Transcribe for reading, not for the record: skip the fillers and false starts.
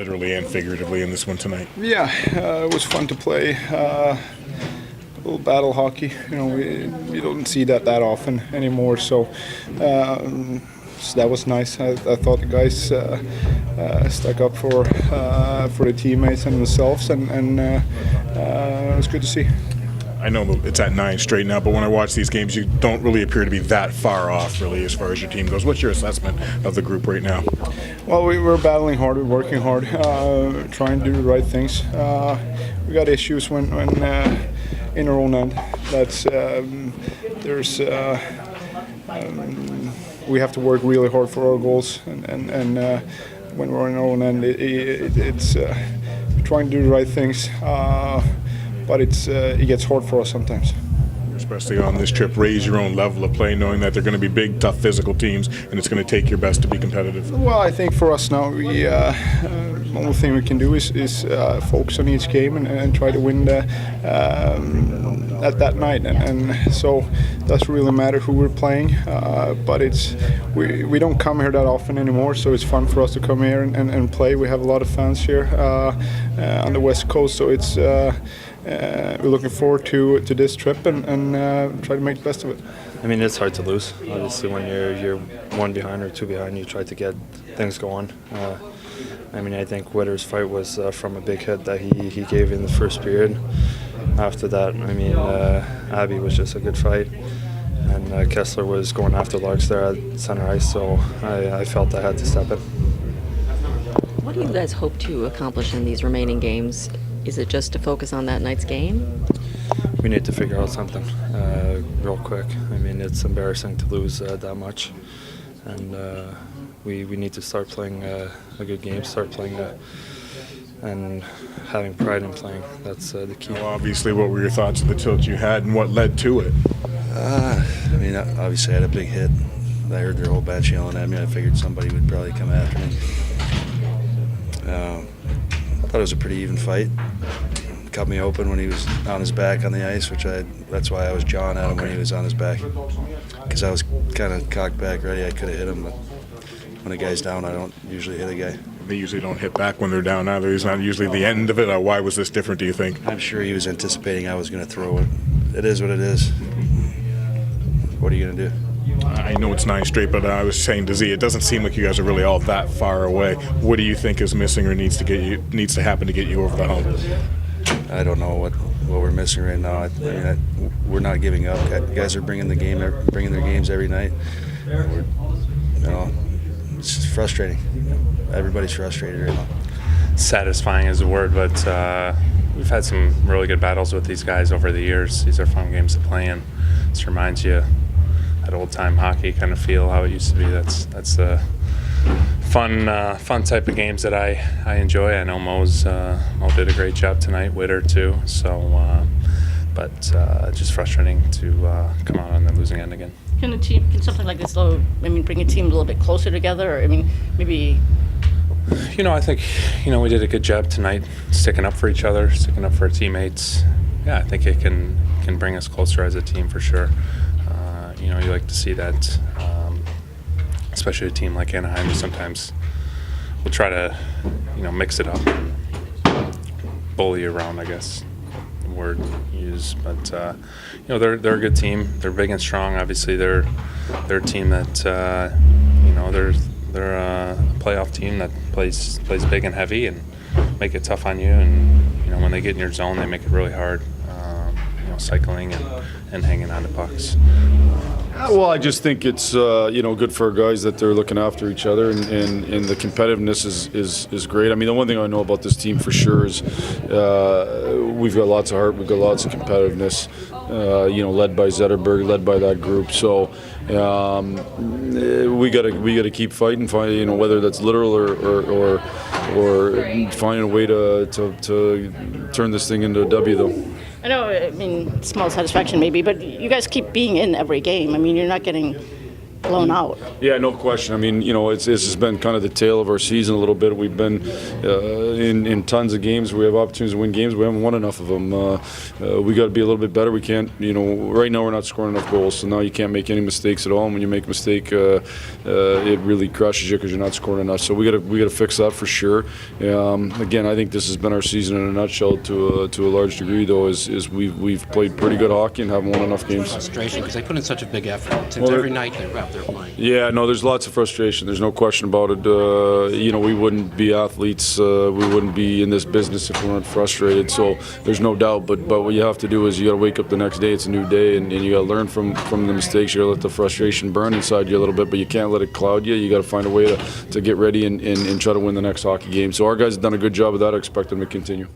literally and figuratively in this one tonight. Yeah, it was fun to play. A little battle hockey. We don't see that often anymore. So that was nice. I thought the guys stuck up for the teammates and themselves, and it was good to see. I know it's at 9 straight now, but when I watch these games, you don't really appear to be that far off, really, as far as your team goes. What's your assessment of the group right now? Well, we're battling hard, we're working hard, trying to do the right things. We got issues when in our own end. We have to work really hard for our goals, and when we're in our own end, it's trying to do the right things. But it gets hard for us sometimes. Especially on this trip, raise your own level of play, knowing that they're going to be big, tough, physical teams, and it's going to take your best to be competitive. Well, I think for us now, the only thing we can do is focus on each game and try to win at that night. And so it doesn't really matter who we're playing, but we don't come here that often anymore, so it's fun for us to come here and play. We have a lot of fans here on the West Coast, so it's we're looking forward to this trip and try to make the best of it. I mean, it's hard to lose. Obviously, when you're 1 behind or 2 behind, you try to get things going. I think Witter's fight was from a big hit that he gave in the first period. After that, Abby was just a good fight. And Kessler was going after Larks there at center ice, so I felt I had to step in. What do you guys hope to accomplish in these remaining games? Is it just to focus on that night's game? We need to figure out something real quick. It's embarrassing to lose that much. And we need to start playing a good game, start playing and having pride in playing. That's the key. Well, obviously, what were your thoughts of the tilt you had and what led to it? Obviously I had a big hit. I heard their whole bench yelling at me. I figured somebody would probably come after me. I thought it was a pretty even fight. Cut me open when he was on his back on the ice, that's why I was jawing at him when he was on his back. Because I was kind of cocked back ready. I could have hit him, but when a guy's down, I don't usually hit a guy. They usually don't hit back when they're down either. It's not usually the end of it. Why was this different, do you think? I'm sure he was anticipating I was going to throw it. It is what it is. What are you going to do? I know it's 9 straight, but I was saying to Z, it doesn't seem like you guys are really all that far away. What do you think is missing or needs to happen to get you over the hump? I don't know what we're missing right now. We're not giving up. Guys are bringing their games every night. It's just frustrating. Everybody's frustrated right now. Satisfying is a word, but we've had some really good battles with these guys over the years. These are fun games to play in. This reminds you that old-time hockey kind of feel, how it used to be. That's the fun type of games that I enjoy. I know Mo did a great job tonight, Witter too. So, but just frustrating to come out on the losing end again. Can something like this, though, bring a team a little bit closer together? Or, maybe. I think we did a good job tonight, sticking up for each other, sticking up for our teammates. Yeah, I think it can bring us closer as a team for sure. You like to see that, especially a team like Anaheim, who sometimes will try to, mix it up and bully around, I guess, the word used. But, they're a good team. They're big and strong. Obviously, they're a team that, they're a playoff team that plays big and heavy and make it tough on you. And, when they get in your zone, they make it really hard, cycling and hanging on to pucks. Well, I just think it's good for our guys that they're looking after each other, and the competitiveness is great. The one thing I know about this team for sure is we've got lots of heart, we've got lots of competitiveness. Led by Zetterberg, led by that group. So we gotta keep fighting, whether that's literal or finding a way to turn this thing into a W, though. I know, small satisfaction maybe, but you guys keep being in every game. You're not getting blown out. Yeah, no question. I mean, this has been kind of the tale of our season a little bit. We've been in tons of games. We have opportunities to win games. We haven't won enough of them. We got to be a little bit better. We can't, right now we're not scoring enough goals. So now you can't make any mistakes at all. And when you make a mistake, it really crushes you because you're not scoring enough. So we got to fix that for sure. Again, I think this has been our season in a nutshell to a large degree, though, is we've played pretty good hockey and haven't won enough games. Frustration because they put in such a big effort since every night they're out there playing. Yeah, no, there's lots of frustration. There's no question about it. We wouldn't be athletes. We wouldn't be in this business if we weren't frustrated. So there's no doubt. But what you have to do is you got to wake up the next day. It's a new day, and you got to learn from the mistakes. You got to let the frustration burn inside you a little bit, but you can't let it cloud you. You got to find a way to get ready and try to win the next hockey game. So our guys have done a good job of that. I expect them to continue.